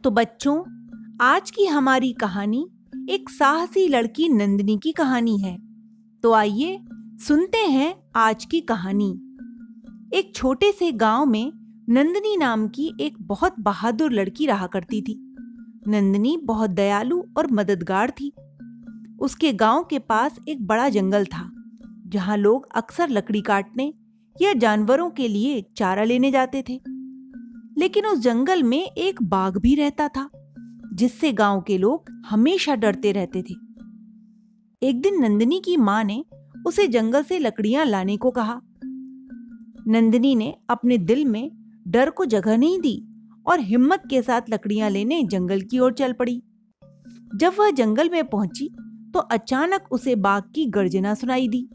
तो बच्चों, आज की हमारी कहानी एक साहसी लड़की नंदिनी की कहानी है। तो आइए सुनते हैं आज की कहानी। एक छोटे से गांव में नंदिनी नाम की एक बहुत बहादुर लड़की रहा करती थी। नंदिनी बहुत दयालु और मददगार थी। उसके गांव के पास एक बड़ा जंगल था, जहां लोग अक्सर लकड़ी काटने या जानवरों के लिए चारा लेने जाते थे। लेकिन उस जंगल में एक बाघ भी रहता था, जिससे गांव के लोग हमेशा डरते रहते थे। एक दिन नंदिनी की मां ने उसे जंगल से लकड़ियां लाने को कहा। नंदिनी ने अपने दिल में डर को जगह नहीं दी और हिम्मत के साथ लकड़ियां लेने जंगल की ओर चल पड़ी। जब वह जंगल में पहुंची तो अचानक उसे बाघ की गर्जना सुनाई दी।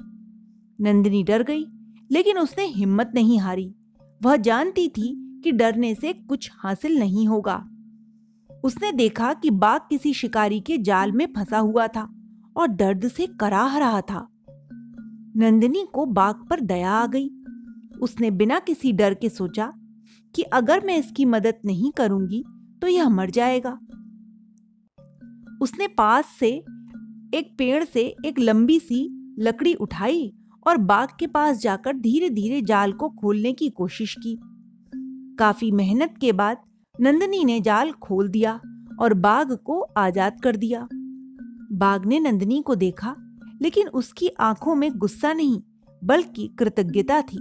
नंदिनी डर गई, लेकिन उसने हिम्मत नहीं हारी। वह जानती थी कि डरने से कुछ हासिल नहीं होगा। उसने देखा कि बाघ किसी शिकारी के जाल में फंसा हुआ था और दर्द से कराह रहा था। नंदिनी को बाघ पर दया आ गई। उसने बिना किसी डर के सोचा कि अगर मैं इसकी मदद नहीं करूंगी तो यह मर जाएगा। उसने पास से एक पेड़ से एक लंबी सी लकड़ी उठाई और बाघ के पास जाकर धीरे धीरे जाल को खोलने की कोशिश की। काफी मेहनत के बाद नंदिनी ने जाल खोल दिया और बाघ को आजाद कर दिया। बाघ ने नंदिनी को देखा, लेकिन उसकी आंखों में गुस्सा नहीं बल्कि कृतज्ञता थी।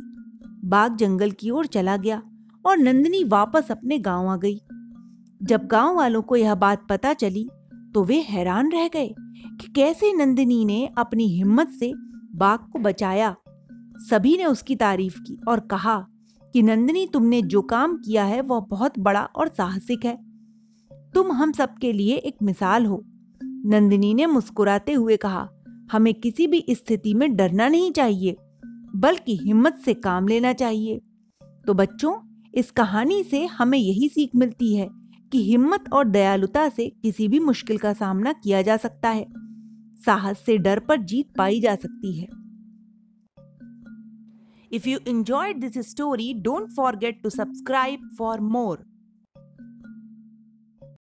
बाघ जंगल की ओर चला गया और नंदिनी वापस अपने गांव आ गई। जब गांव वालों को यह बात पता चली तो वे हैरान रह गए कि कैसे नंदिनी ने अपनी हिम्मत से बाघ को बचाया। सभी ने उसकी तारीफ की और कहा कि नंदिनी, तुमने जो काम किया है वह बहुत बड़ा और साहसिक है। तुम हम सबके लिए एक मिसाल हो। नंदिनी ने मुस्कुराते हुए कहा, हमें किसी भी स्थिति में डरना नहीं चाहिए, बल्कि हिम्मत से काम लेना चाहिए। तो बच्चों, इस कहानी से हमें यही सीख मिलती है कि हिम्मत और दयालुता से किसी भी मुश्किल का सामना किया जा सकता है। साहस से डर पर जीत पाई जा सकती है। If you enjoyed this story, don't forget to subscribe for more.